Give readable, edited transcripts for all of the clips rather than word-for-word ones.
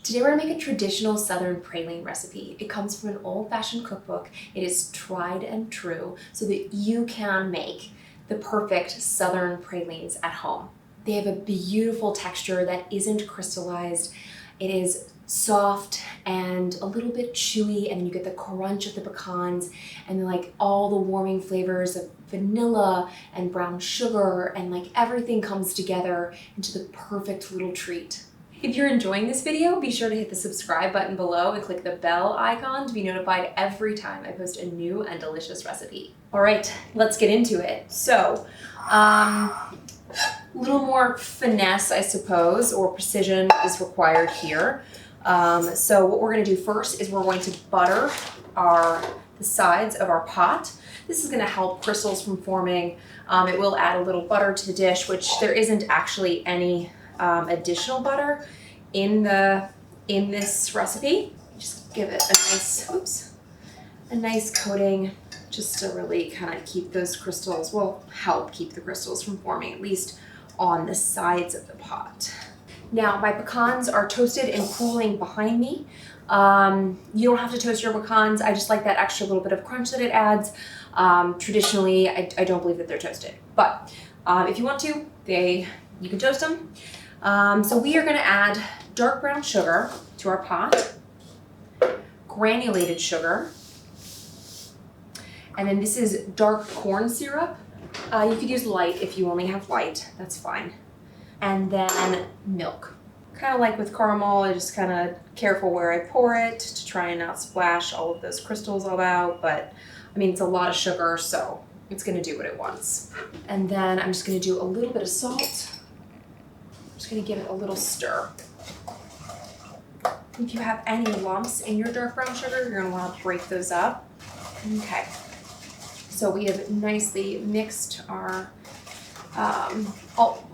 Today we're gonna make a traditional Southern praline recipe. It comes from an old-fashioned cookbook. It is tried and true so that you can make the perfect Southern pralines at home. They have a beautiful texture that isn't crystallized. It is soft and a little bit chewy, and then you get the crunch of the pecans and then like all the warming flavors of vanilla and brown sugar, and like everything comes together into the perfect little treat. If you're enjoying this video, be sure to hit the subscribe button below and click the bell icon to be notified every time I post a new and delicious recipe. All right, let's get into it. So, little more finesse, I suppose, or precision is required here. So what we're gonna do first is we're going to butter the sides of our pot. This is gonna help crystals from forming. It will add a little butter to the dish, which there isn't actually any additional butter in this recipe. Just give it a nice coating, just to really kind of keep those crystals, help keep the crystals from forming, at least on the sides of the pot. Now my pecans are toasted and cooling behind me. You don't have to toast your pecans. I just like that extra little bit of crunch that it adds. Traditionally, I don't believe that they're toasted, but if you want to, you can toast them. So we are going to add dark brown sugar to our pot, granulated sugar, and then this is dark corn syrup. You could use light if you only have light, that's fine. And then milk. Kind of like with caramel, I just kind of careful where I pour it to try and not splash all of those crystals all out, but I mean, it's a lot of sugar, so it's going to do what it wants. And then I'm just going to do a little bit of salt. Just gonna give it a little stir. If you have any lumps in your dark brown sugar, you're gonna wanna break those up. Okay, so we have nicely mixed our,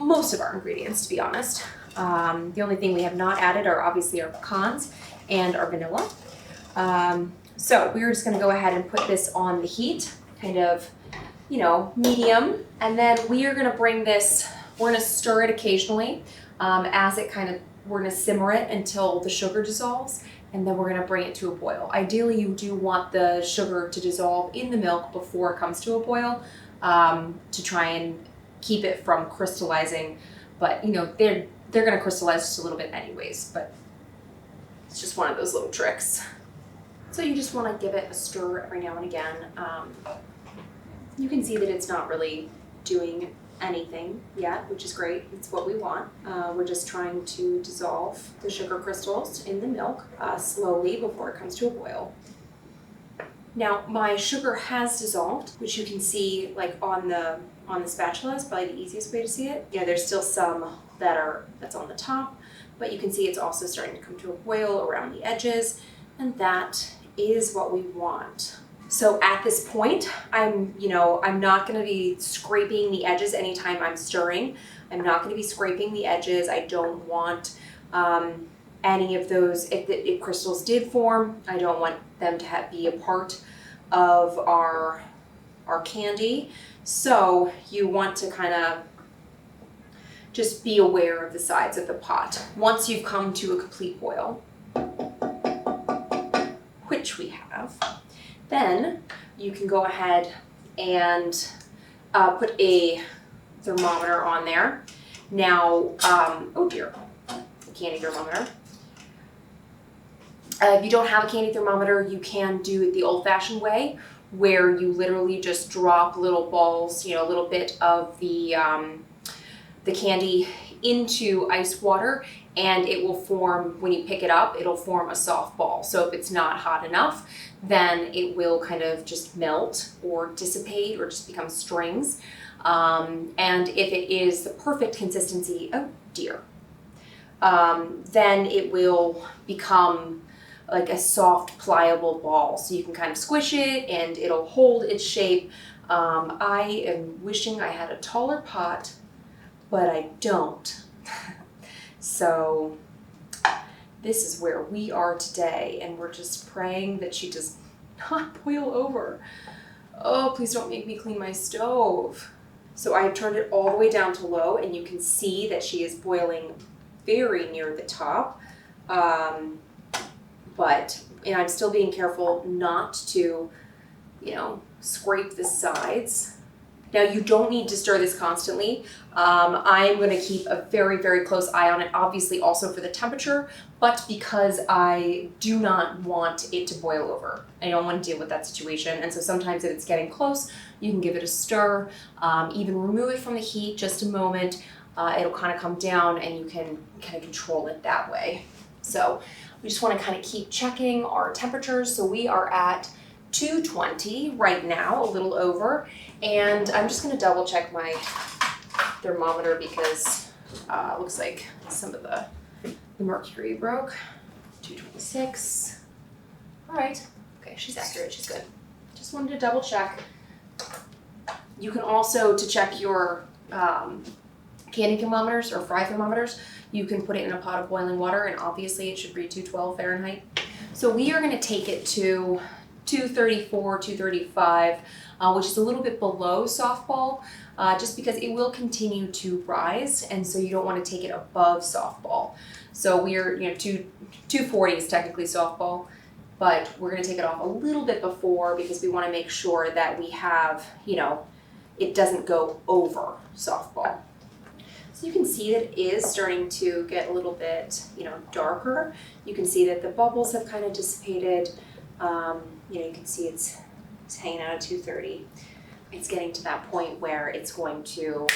most of our ingredients, to be honest. The only thing we have not added are obviously our pecans and our vanilla. So we're just gonna go ahead and put this on the heat, kind of, medium. And then we are gonna bring this, we're gonna stir it occasionally as it we're gonna simmer it until the sugar dissolves, and then we're gonna bring it to a boil. Ideally, you do want the sugar to dissolve in the milk before it comes to a boil to try and keep it from crystallizing. But they're gonna crystallize just a little bit anyways, but it's just one of those little tricks. So you just wanna give it a stir every now and again. You can see that it's not really doing anything yet, which is great. It's what we want. We're just trying to dissolve the sugar crystals in the milk slowly before it comes to a boil. Now my sugar has dissolved, which you can see like on the spatula is probably the easiest way to see it. There's still some that's on the top, but you can see it's also starting to come to a boil around the edges, and that is what we want. So at this point, I'm not gonna be scraping the edges anytime I'm stirring. I'm not gonna be scraping the edges. I don't want any of those, if crystals did form, I don't want them to be a part of our candy. So you want to kind of just be aware of the sides of the pot. Once you've come to a complete boil, which we have, then you can go ahead and put a thermometer on there. Now, oh dear, a candy thermometer. If you don't have a candy thermometer, you can do it the old-fashioned way, where you literally just drop little balls, a little bit of the candy into ice water, and it will form, when you pick it up, it'll form a soft ball. So if it's not hot enough, then it will kind of just melt or dissipate or just become strings. And if it is the perfect consistency, oh dear, then it will become like a soft, pliable ball. So you can kind of squish it and it'll hold its shape. I am wishing I had a taller pot, but I don't. So this is where we are today, and we're just praying that she does not boil over. Oh, please don't make me clean my stove. So I have turned it all the way down to low, and you can see that she is boiling very near the top. And I'm still being careful not to, scrape the sides. Now you don't need to stir this constantly. I'm gonna keep a very, very close eye on it, obviously also for the temperature, but because I do not want it to boil over. I don't want to deal with that situation. And so sometimes if it's getting close, you can give it a stir, even remove it from the heat just a moment. It'll kind of come down and you can kind of control it that way. So we just want to kind of keep checking our temperatures. So we are at 220 right now, a little over. And I'm just going to double check my thermometer because it looks like some of the mercury broke. 226. All right. Okay, she's accurate. She's good. Just wanted to double check. You can also, to check your candy thermometers or fry thermometers, you can put it in a pot of boiling water, and obviously it should read 212 Fahrenheit. So we are going to take it to 234, 235, which is a little bit below softball, just because it will continue to rise, and so you don't want to take it above softball. So we're, 240 is technically softball, but we're going to take it off a little bit before because we want to make sure that we have, it doesn't go over softball. So you can see that it is starting to get a little bit, darker. You can see that the bubbles have kind of dissipated. You can see it's hanging out at 230. It's getting to that point where it's going to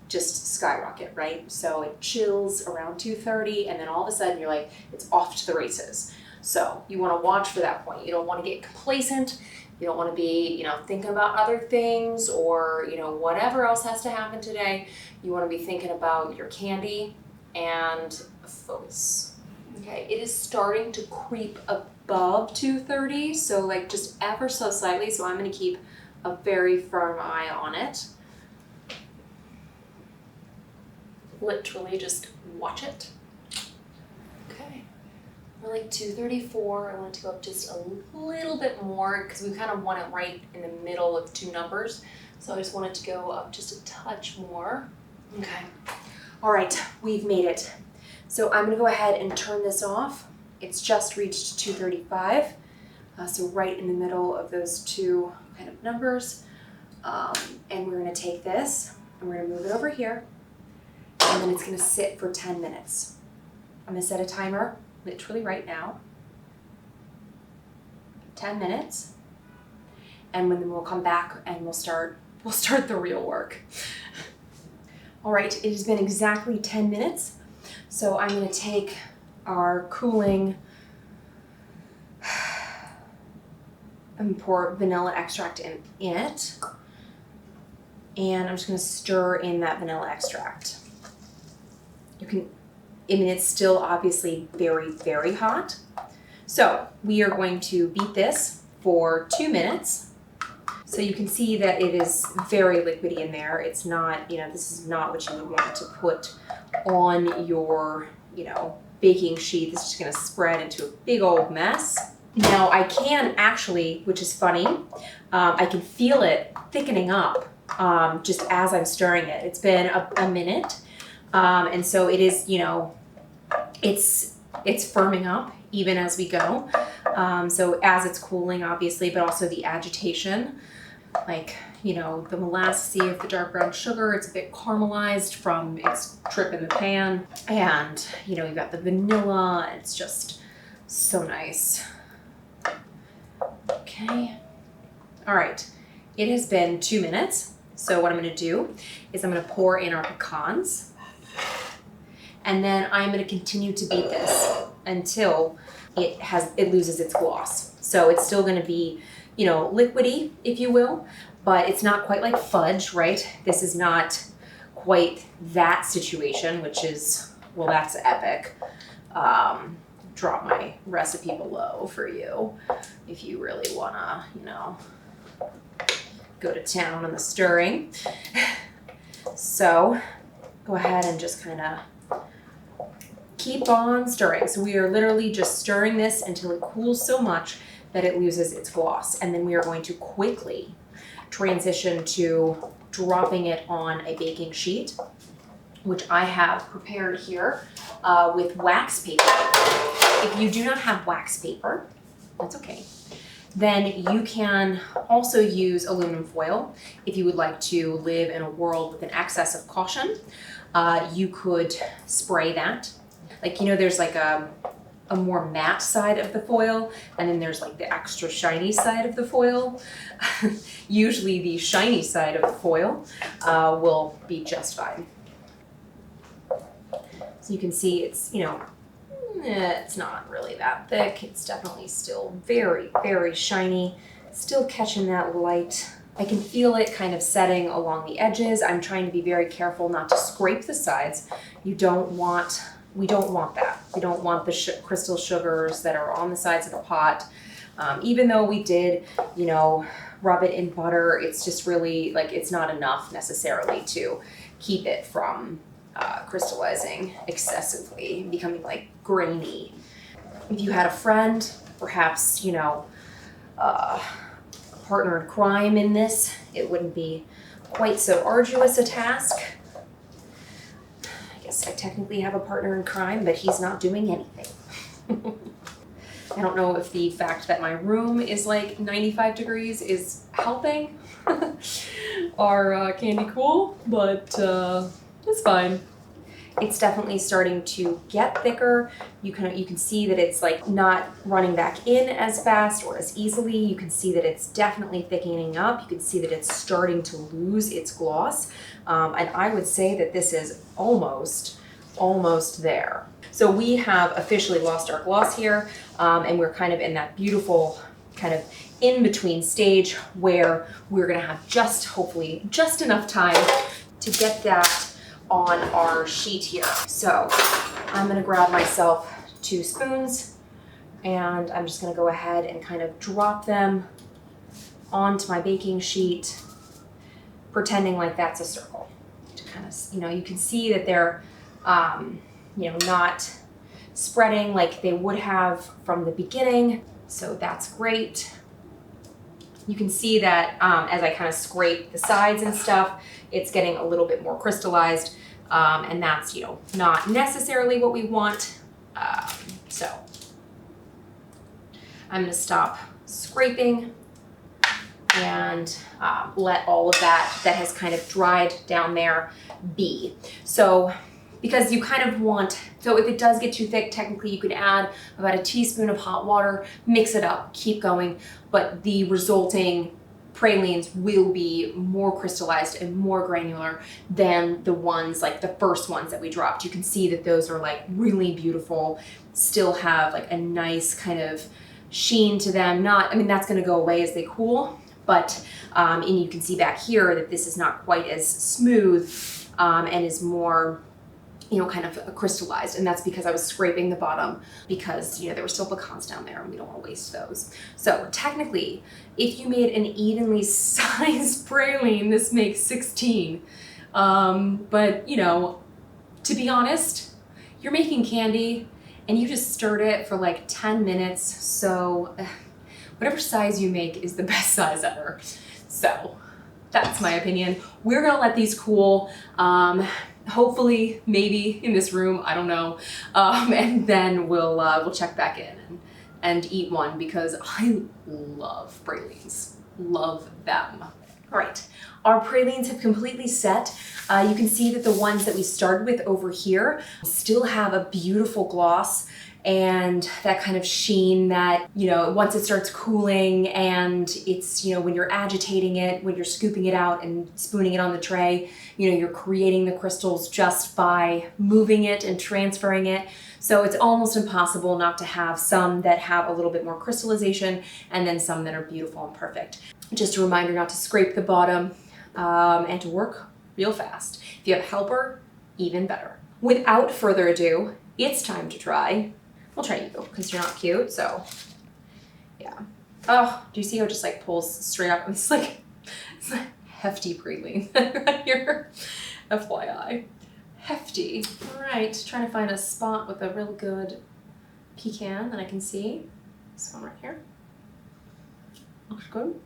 just skyrocket, right? So it chills around 230, and then all of a sudden you're like, it's off to the races. So you want to watch for that point. You don't want to get complacent. You don't want to be, thinking about other things or, whatever else has to happen today. You want to be thinking about your candy and focus. Okay, it is starting to creep above 230, so like just ever so slightly. So I'm going to keep a very firm eye on it. Literally just watch it. Okay. We're like 234. I want to go up just a little bit more because we kind of want it right in the middle of two numbers. So I just want it to go up just a touch more. Okay. All right, we've made it. So I'm going to go ahead and turn this off. It's just reached 235. So right in the middle of those two kind of numbers. And we're going to take this and we're going to move it over here. And then it's going to sit for 10 minutes. I'm going to set a timer literally right now. 10 minutes. And then we'll come back and we'll start the real work. All right, it has been exactly 10 minutes. So I'm going to take our cooling and pour vanilla extract in it. And I'm just going to stir in that vanilla extract. It's still obviously very, very hot. So we are going to beat this for 2 minutes. So you can see that it is very liquidy in there. It's not, this is not what you would want to put on your, baking sheet. This is just going to spread into a big old mess. Now I can actually, which is funny, I can feel it thickening up just as I'm stirring it. It's been a minute. And so it is, it's firming up even as we go. So as it's cooling, obviously, but also the agitation, like, the molasses of the dark brown sugar, it's a bit caramelized from its trip in the pan. And, you've got the vanilla. It's just so nice. Okay. All right. It has been 2 minutes. So what I'm going to do is I'm going to pour in our pecans. And then I'm going to continue to beat this until it loses its gloss. So it's still going to be, liquidy, if you will, but it's not quite like fudge, right? This is not quite that situation, which is, well, that's epic. Drop my recipe below for you if you really want to, go to town on the stirring. So go ahead and just kind of keep on stirring. So we are literally just stirring this until it cools so much that it loses its gloss. And then we are going to quickly transition to dropping it on a baking sheet, which I have prepared here with wax paper. If you do not have wax paper, that's okay. Then you can also use aluminum foil. If you would like to live in a world with an excess of caution, you could spray that. Like, you know, there's like a more matte side of the foil, and then there's like the extra shiny side of the foil. Usually the shiny side of the foil will be just fine. So you can see it's, you know, it's not really that thick. It's definitely still very, very shiny, still catching that light. I can feel it kind of setting along the edges. I'm trying to be very careful not to scrape the sides. We don't want that. We don't want the crystal sugars that are on the sides of the pot. Even though we did, you know, rub it in butter, it's just really like, it's not enough necessarily to keep it from crystallizing excessively and becoming like grainy. If you had a friend, perhaps, you know, a partner in crime in this, it wouldn't be quite so arduous a task. I guess I technically have a partner in crime, but he's not doing anything. I don't know if the fact that my room is like 95 degrees is helping our candy cool, but it's fine. It's definitely starting to get thicker. You can see that it's like not running back in as fast or as easily. You can see that it's definitely thickening up. You can see that it's starting to lose its gloss. And I would say that this is almost there. So we have officially lost our gloss here, and we're kind of in that beautiful kind of in-between stage where we're gonna have hopefully just enough time to get that on our sheet here. So I'm gonna grab myself 2 spoons, and I'm just gonna go ahead and kind of drop them onto my baking sheet, pretending like that's a circle. To kind of, you know, you can see that they're, you know, not spreading like they would have from the beginning. So that's great. You can see that as I kind of scrape the sides and stuff, it's getting a little bit more crystallized, and that's, you know, not necessarily what we want. So I'm gonna stop scraping and let all of that has kind of dried down there be. So because you kind of want, so if it does get too thick, technically you could add about a teaspoon of hot water, mix it up, keep going, but the resulting pralines will be more crystallized and more granular than the ones, like the first ones that we dropped. You can see that those are like really beautiful, still have like a nice kind of sheen to them. Not, I mean, that's gonna go away as they cool, but, and you can see back here that this is not quite as smooth and is more, you know, kind of crystallized. And that's because I was scraping the bottom because, you know, there were still pecans down there and we don't want to waste those. So technically, if you made an evenly sized praline, this makes 16. But, you know, to be honest, you're making candy and you just stirred it for like 10 minutes. So whatever size you make is the best size ever. So that's my opinion. We're gonna let these cool. Hopefully, maybe in this room, I don't know, and then we'll check back in and eat one because I love pralines, love them. All right, our pralines have completely set. You can see that the ones that we started with over here still have a beautiful gloss and that kind of sheen that, you know, once it starts cooling and it's, you know, when you're agitating it, when you're scooping it out and spooning it on the tray, you know, you're creating the crystals just by moving it and transferring it. So it's almost impossible not to have some that have a little bit more crystallization and then some that are beautiful and perfect. Just a reminder not to scrape the bottom and to work real fast. If you have a helper, even better. Without further ado, it's time to try. We'll try you because you're not cute, so yeah. Oh, do you see how it just like pulls straight up? It's like hefty praline right here. FYI. Hefty. All right, trying to find a spot with a real good pecan that I can see. This one right here. Looks good.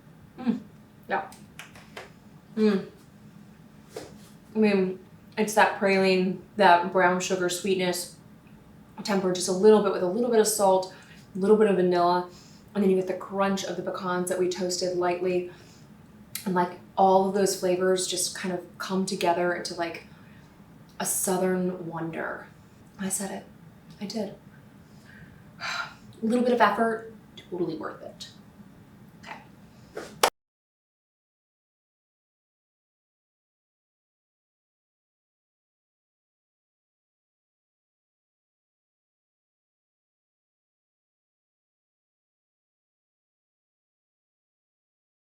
Yeah. I mean, it's that praline, that brown sugar sweetness, tempered just a little bit with a little bit of salt, a little bit of vanilla, and then you get the crunch of the pecans that we toasted lightly, and like all of those flavors just kind of come together into like a Southern wonder. I said it. I did. A little bit of effort, totally worth it.